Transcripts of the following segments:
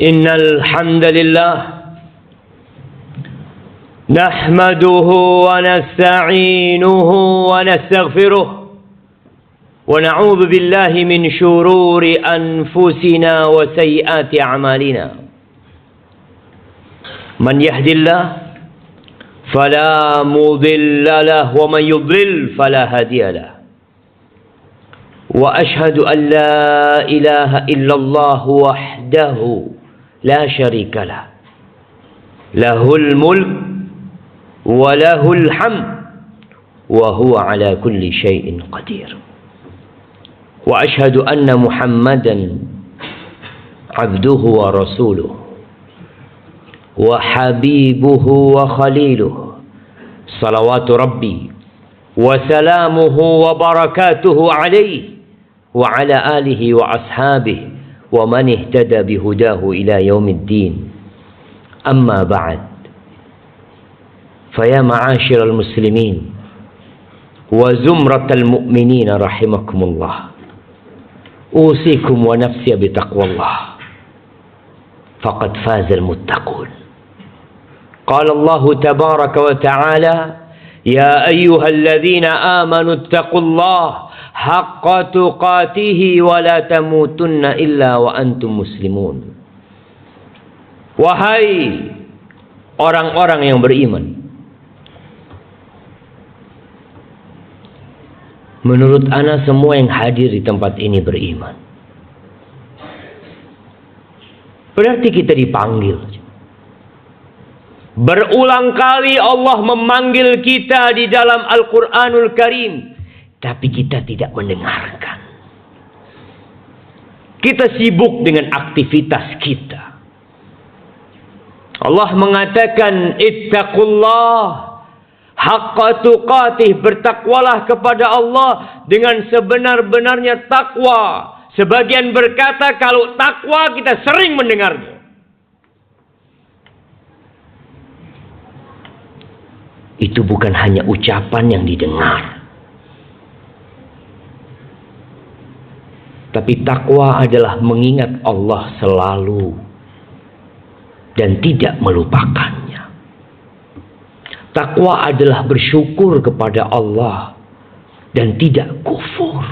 Innal hamdalillah nahmaduhu wa nasta'inuhu wa nastaghfiruh wa na'udzu billahi min shururi anfusina wa sayyiati a'malina. Man yahdillah fala mudilla lahu wa man yudlil fala hadiya lahu. Wa ashhadu an la ilaha illallah wahdahu la syarika lah. Lahul mulk wa lahul hamd wa huwa ala kulli syai'in qadir. Wa ashhadu anna Muhammadan abduhu wa rasuluhu wa habibuhu wa khaliluhu. Salawatu rabbi wa salamuhu wa barakatuhu alaihi wa ala alihi wa ashabihi wa man ihtada bihudahu ila yaumiddin. Amma ba'd. Faya ma'asyiral muslimin wa zumratal mu'minin rahimakumullah. Usikum wa nafsi bitaqwallah. Faqad fazal muttaqun. Qala Allah tabaraka wa ta'ala, ya ayyuhalladzina amanu ittaqullaha haqqa tuqatihi wa la tamutunna illa wa antum muslimun. Wahai orang-orang yang beriman, menurut ana semua yang hadir di tempat ini beriman. Berarti kita dipanggil. Berulang kali Allah memanggil kita di dalam Al-Quranul Karim, tapi kita tidak mendengarkan. Kita sibuk dengan aktivitas kita. Allah mengatakan, ittaqullah haqqa tuqatih, bertakwalah kepada Allah dengan sebenar-benarnya takwa. Sebagian berkata kalau takwa kita sering mendengarnya. Itu bukan hanya ucapan yang didengar. Tapi takwa adalah mengingat Allah selalu dan tidak melupakannya. Takwa adalah bersyukur kepada Allah dan tidak kufur.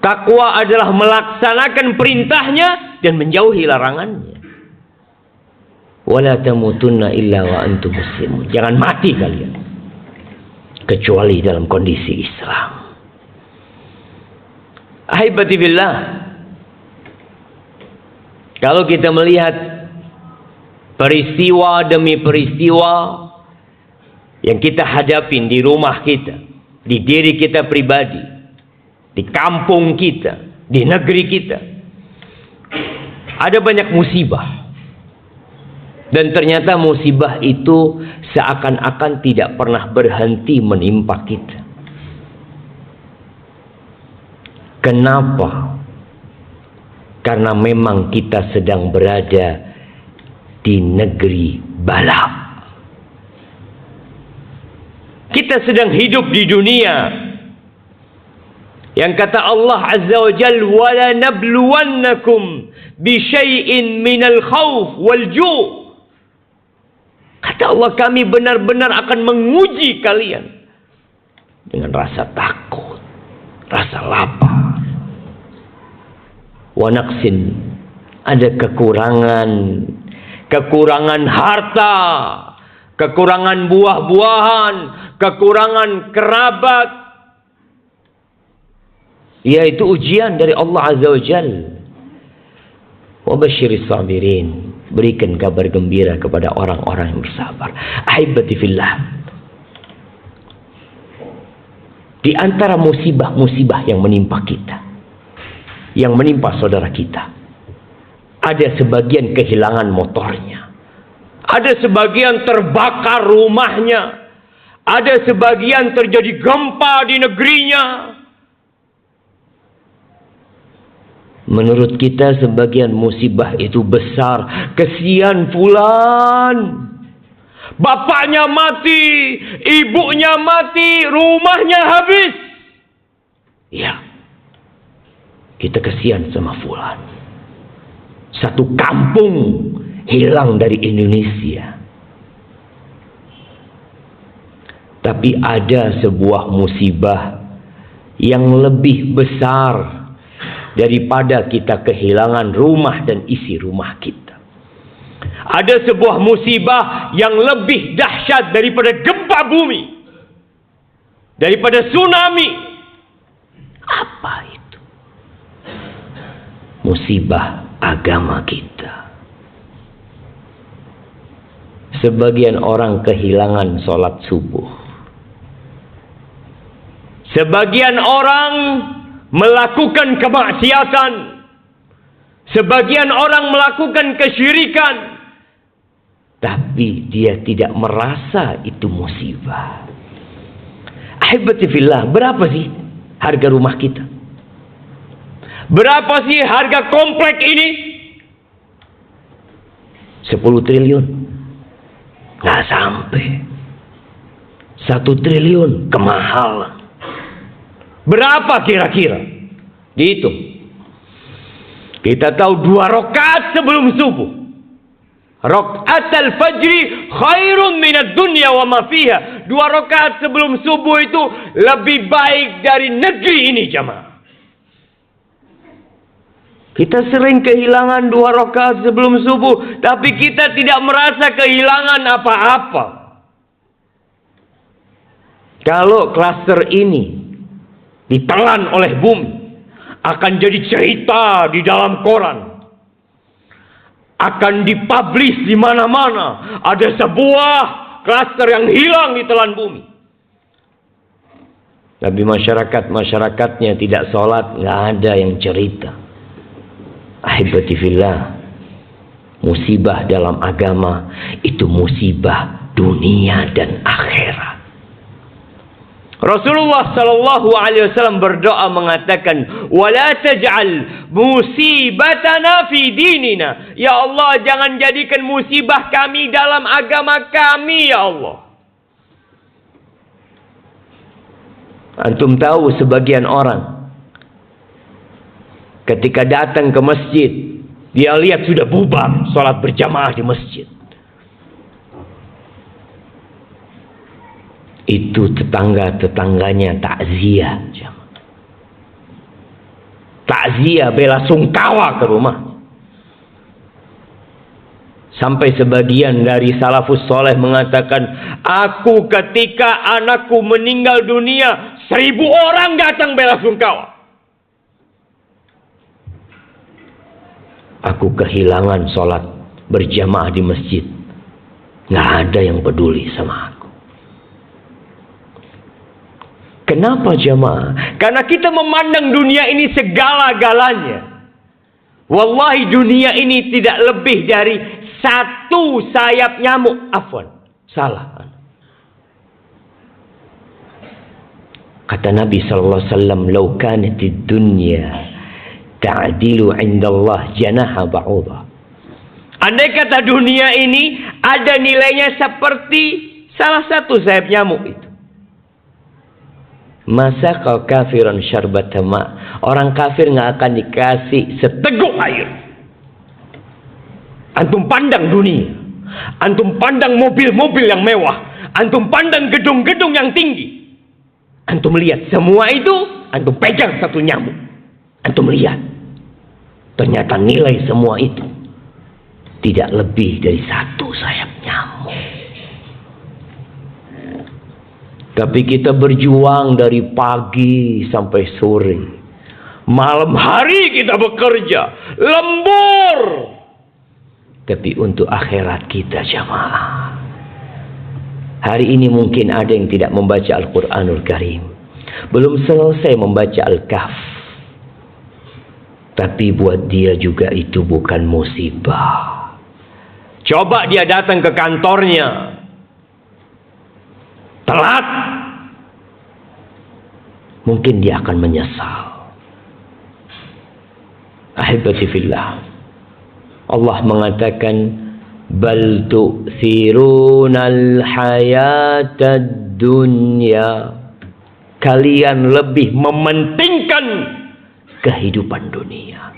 Takwa adalah melaksanakan perintahnya dan menjauhi larangannya. Wala tamutunna illa wa antum muslimun. Jangan mati kalian kecuali dalam kondisi Islam. Ahibati billah, kalau kita melihat peristiwa demi peristiwa yang kita hadapin di rumah kita, di diri kita pribadi, di kampung kita, di negeri kita, ada banyak musibah. Dan ternyata musibah itu seakan-akan tidak pernah berhenti menimpa kita. Kenapa? Karena memang kita sedang berada di negeri balap. Kita sedang hidup di dunia yang kata Allah Azza wa Jalla, wala nabluwannakum bi syai'in minal khauf wal ju'. Kata Allah, kami benar-benar akan menguji kalian dengan rasa takut, rasa lapar. Wa naqsin, ada kekurangan harta, kekurangan buah-buahan, kekurangan kerabat. Yaitu ujian dari Allah Azza wa Jalla. Wa basyiris sabirin, berikan kabar gembira kepada orang-orang yang bersabar. Ahibati fillah, di antara musibah-musibah yang menimpa kita, yang menimpa saudara kita, ada sebagian kehilangan motornya, ada sebagian terbakar rumahnya, ada sebagian terjadi gempa di negerinya. Menurut kita sebagian musibah itu besar. Kesian fulan, bapaknya mati, ibunya mati, rumahnya habis. Ya, kita kesian sama fulan. Satu kampung hilang dari Indonesia. Tapi ada sebuah musibah yang lebih besar daripada kita kehilangan rumah dan isi rumah kita. Ada sebuah musibah yang lebih dahsyat daripada gempa bumi, daripada tsunami. Apa itu? Musibah agama kita. Sebagian orang kehilangan sholat subuh. Sebagian orang melakukan kemaksiatan. Sebagian orang melakukan kesyirikan. Tapi dia tidak merasa itu musibah. Ahibati fillah, berapa sih harga rumah kita? Berapa sih harga komplek ini? 10 triliun. Nggak sampai. 1 triliun kemahalan. Berapa kira-kira? Dihitung. Kita tahu 2 rakaat sebelum subuh. Rakaat al-fajri khairun minad dunya wa ma fiha. 2 rakaat sebelum subuh itu lebih baik dari negeri ini, jamaah. Kita sering kehilangan 2 rakaat sebelum subuh, tapi kita tidak merasa kehilangan apa-apa. Kalau klaster ini ditelan oleh bumi, akan jadi cerita di dalam koran, akan dipublish di mana-mana. Ada sebuah klaster yang hilang ditelan bumi. Tapi masyarakatnya tidak sholat, nggak ada yang cerita. Ahibati fillah, musibah dalam agama itu musibah dunia dan akhirat. Rasulullah sallallahu alaihi wasallam berdoa mengatakan, "Wala taj'al musibatana fi dinina." Ya Allah, jangan jadikan musibah kami dalam agama kami, ya Allah. Antum tahu sebagian orang ketika datang ke masjid, dia lihat sudah bubar salat berjamaah di masjid. Itu tetangga-tetangganya takziah. Takziah, bela sungkawa ke rumah. Sampai sebagian dari salafus soleh mengatakan, aku ketika anakku meninggal dunia, 1000 orang datang bela sungkawa. Aku kehilangan sholat berjamaah di masjid. Nggak ada yang peduli sama aku. Kenapa jamaah? Karena kita memandang dunia ini segala-galanya. Wallahi dunia ini tidak lebih dari 1 sayap nyamuk. Afwan, salah. Kata Nabi SAW, "Lau kanatid dunya ta'dilu 'inda Allah janaha ba'udah." Andai kata dunia ini ada nilainya seperti salah satu sayap nyamuk itu. Masa kau kafiran syarbata ma', orang kafir nggak akan dikasih seteguk air. Antum pandang dunia, antum pandang mobil-mobil yang mewah, antum pandang gedung-gedung yang tinggi, antum lihat semua itu, antum pegang satu nyamuk, antum lihat, ternyata nilai semua itu tidak lebih dari 1 sayap nyamuk. Tapi kita berjuang dari pagi sampai sore. Malam hari kita bekerja. Lembur. Tapi untuk akhirat kita jamaah. Hari ini mungkin ada yang tidak membaca Al-Quranul Karim. Belum selesai membaca Al-Kahf. Tapi buat dia juga itu bukan musibah. Coba dia datang ke kantornya telat, mungkin dia akan menyesal. Ahibati fillah, Allah mengatakan, bal tu'thirunal hayatad dunya, kalian lebih mementingkan kehidupan dunia.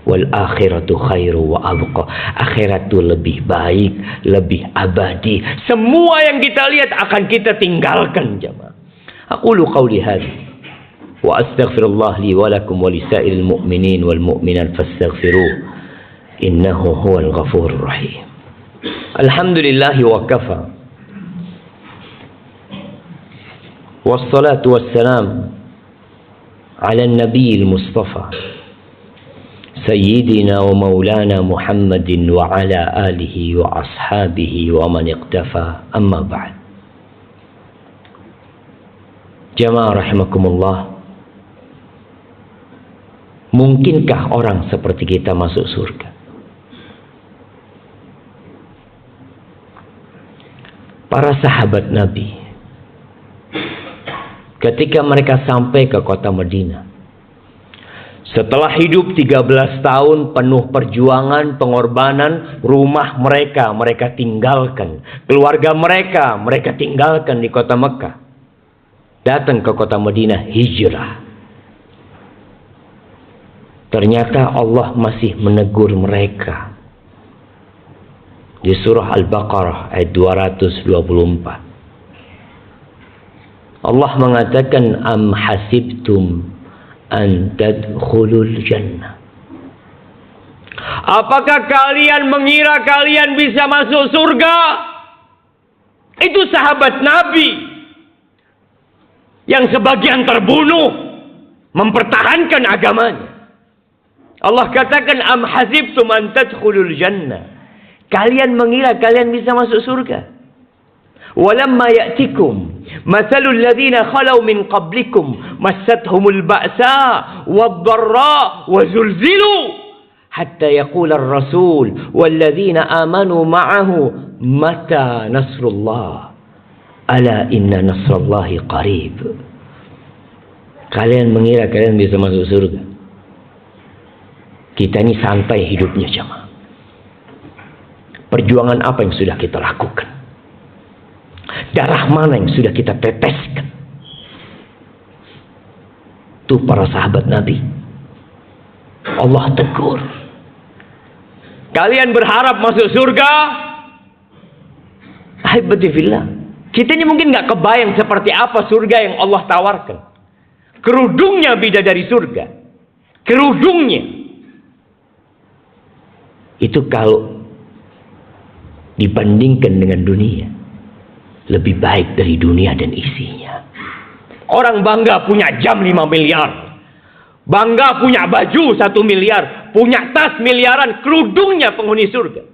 Wal akhiratu khairu wa abqa. Akhirat itu lebih baik, lebih abadi. Semua yang kita lihat akan kita tinggalkan, jemaah. Aqulu qawli hadza wa astaghfirullah li wa lakum wa lisairil mu'minin wal mu'minat fastaghfiruh innahu huwal ghafurur rahim. Alhamdulillah wa kafa. Wassalatu wassalam ala an-nabiyil mustafa Sayyidina wa maulana Muhammadin wa ala alihi wa ashabihi wa man iqtafa, amma ba'd. Jamaah rahimakumullah, mungkinkah orang seperti kita masuk surga? Para sahabat Nabi, ketika mereka sampai ke kota Madinah, setelah hidup 13 tahun penuh perjuangan, pengorbanan, rumah mereka tinggalkan. Keluarga mereka tinggalkan di kota Mekah. Datang ke kota Madinah, hijrah. Ternyata Allah masih menegur mereka. Di surah Al-Baqarah ayat 224. Allah mengatakan, am hasibtum an tadkhulul jannah. Apakah kalian mengira kalian bisa masuk surga? Itu sahabat Nabi yang sebagian terbunuh mempertahankan agamanya. Allah katakan, am hasibtum an tadkhulul jannah. Kalian mengira kalian bisa masuk surga? Walamma ya'tikum mathalul ladzina khalau min qablikum massathumul ba'sa wad-dharra wa zulzilu hatta yaqula ar-rasul wal ladzina amanu ma'ahu mata nasrullah ala inna nasrallahi qarib. Kalian mengira kalian bisa masuk surga? Kita ini santai hidupnya, jemaah. Perjuangan apa yang sudah kita lakukan? Darah mana yang sudah kita teteskan? Itu para sahabat Nabi. Allah tegur. Kalian berharap masuk surga? Ahibati fillah. Kita ini mungkin gak kebayang seperti apa surga yang Allah tawarkan. Kerudungnya bidadari surga. Kerudungnya. Itu kalau dibandingkan dengan dunia, lebih baik dari dunia dan isinya. Orang bangga punya jam 5 miliar. Bangga punya baju 1 miliar. Punya tas miliaran. Kerudungnya penghuni surga.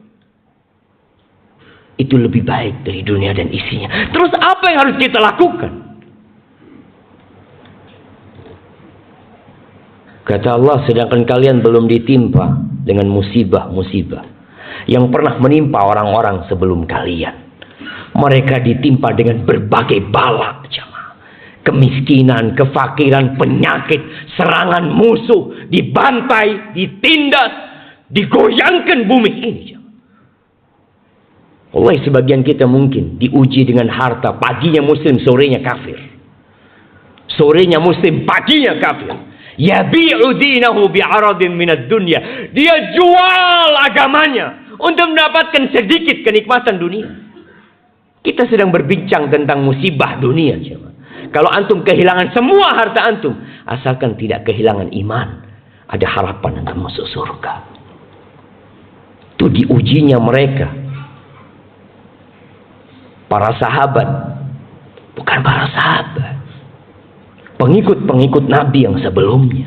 Itu lebih baik dari dunia dan isinya. Terus apa yang harus kita lakukan? Kata Allah, sedangkan kalian belum ditimpa dengan musibah-musibah yang pernah menimpa orang-orang sebelum kalian. Mereka ditimpa dengan berbagai bala, jemaah. Kemiskinan, kefakiran, penyakit, serangan musuh, dibantai, ditindas, digoyangkan bumi ini, jemaah. Wallahi, sebagian kita mungkin diuji dengan harta. Paginya muslim, sorenya kafir. Sorenya muslim, paginya kafir. Yabi'u dinahu bi'aradin minad dunya. Dia jual agamanya untuk mendapatkan sedikit kenikmatan dunia. Kita sedang berbincang tentang musibah dunia. Kalau antum kehilangan semua harta antum, asalkan tidak kehilangan iman, ada harapan untuk masuk surga. Itu diujinya mereka. Para sahabat, bukan para sahabat, pengikut-pengikut Nabi yang sebelumnya.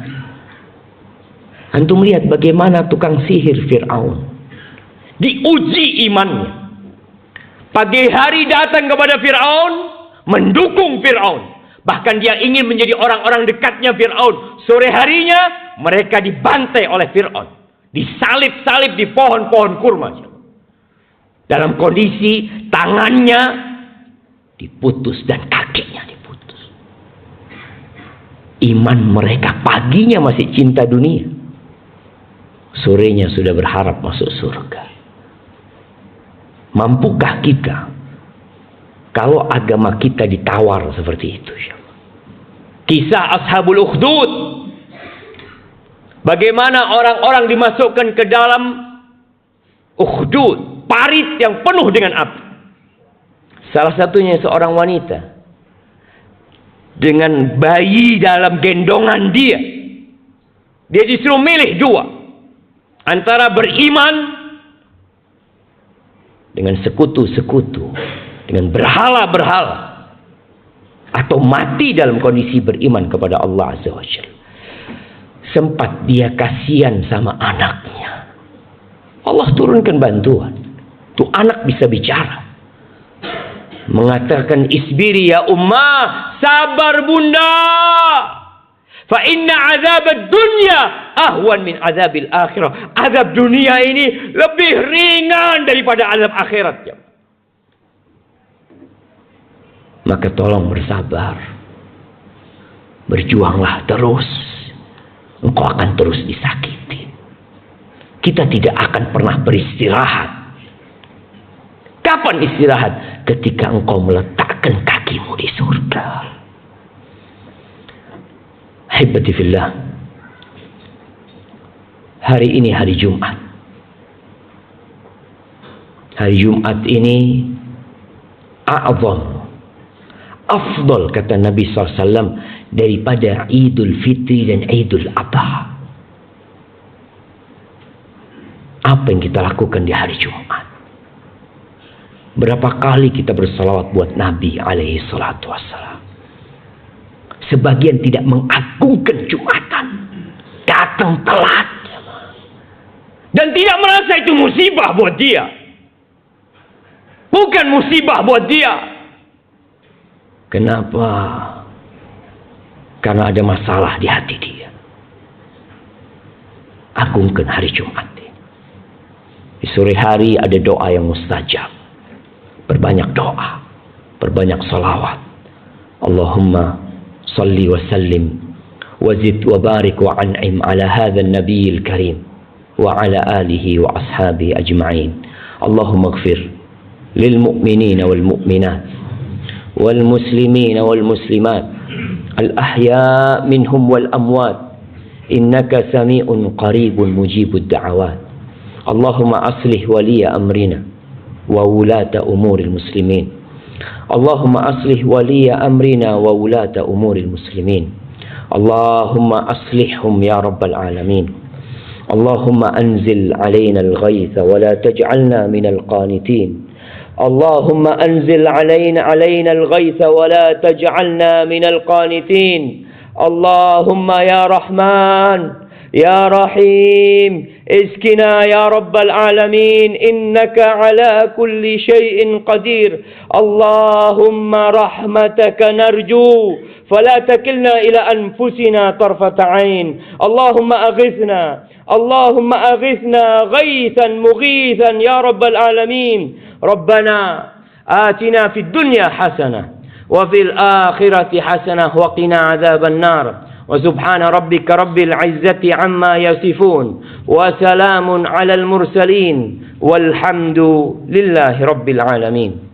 Antum lihat bagaimana tukang sihir Fir'aun diuji imannya. Pagi hari datang kepada Fir'aun, mendukung Fir'aun. Bahkan dia ingin menjadi orang-orang dekatnya Fir'aun. Sore harinya mereka dibantai oleh Fir'aun. Disalib-salib di pohon-pohon kurma. Dalam kondisi tangannya diputus dan kakinya diputus. Iman mereka paginya masih cinta dunia. Sorenya sudah berharap masuk surga. Mampukah kita kalau agama kita ditawar seperti itu? Kisah Ashabul Ukhdud. Bagaimana orang-orang dimasukkan ke dalam ukhdud, parit yang penuh dengan api. Salah satunya seorang wanita dengan bayi dalam gendongan dia. Dia disuruh milih dua, antara beriman dengan sekutu-sekutu, dengan berhala-berhala, atau mati dalam kondisi beriman kepada Allah Azza wa Jalla. Sempat dia kasihan sama anaknya. Allah turunkan bantuan. Tuh anak bisa bicara. Mengatakan, isbiri ya ummah, sabar bunda. Fa inna azab dunya ahwan min azabil akhirah. Azab dunia ini lebih ringan daripada azab akhirat. Maka tolong bersabar. Berjuanglah terus. Engkau akan terus disakiti. Kita tidak akan pernah beristirahat. Kapan istirahat? Ketika engkau meletakkan kakimu di surga. Hibati fillah. Hari ini hari Jumat. Hari Jumat ini a'zam, afdal kata Nabi SAW daripada Idul Fitri dan Idul Adha. Apa yang kita lakukan di hari Jumat? Berapa kali kita bersalawat buat Nabi alaihi salatu wassalam. Sebagian tidak mengagungkan Jumatan, datang telat, dan tidak merasa itu musibah buat dia. Bukan musibah buat dia. Kenapa? Karena ada masalah di hati dia. Agungkan hari Jumat. Di sore hari ada doa yang mustajab. Perbanyak doa, perbanyak salawat. Allahumma salli wa sallim wa zid wa barik wa an'im ala hadha an-nabiyil karim wa ala alihi wa ashabihi ajma'in. Allahumma ighfir lil mu'minina wal mu'minat wal muslimina wal muslimat الأحياء منهم والأموات إنك سميع قريب مجيب الدعوات اللهم أصلح ولي أمرنا وولاة أمور المسلمين اللهم أصلح ولي أمرنا وولاة أمور المسلمين اللهم أصلحهم يا رب العالمين اللهم أنزل علينا الغيث ولا تجعلنا من القانتين اللهم أنزل علينا الغيث ولا تجعلنا من القانتين اللهم يا رحمن يا رحيم اسقنا يا رب العالمين إنك على كل شيء قدير اللهم رحمتك نرجو فلا تكلنا إلى أنفسنا طرفة عين اللهم أغثنا غيثا مغيثا يا رب العالمين ربنا آتنا في الدنيا حسنة وفي الآخرة حسنة وقنا عذاب النار وسبحان ربك رب العزة عما يصفون وسلام على المرسلين والحمد لله رب العالمين.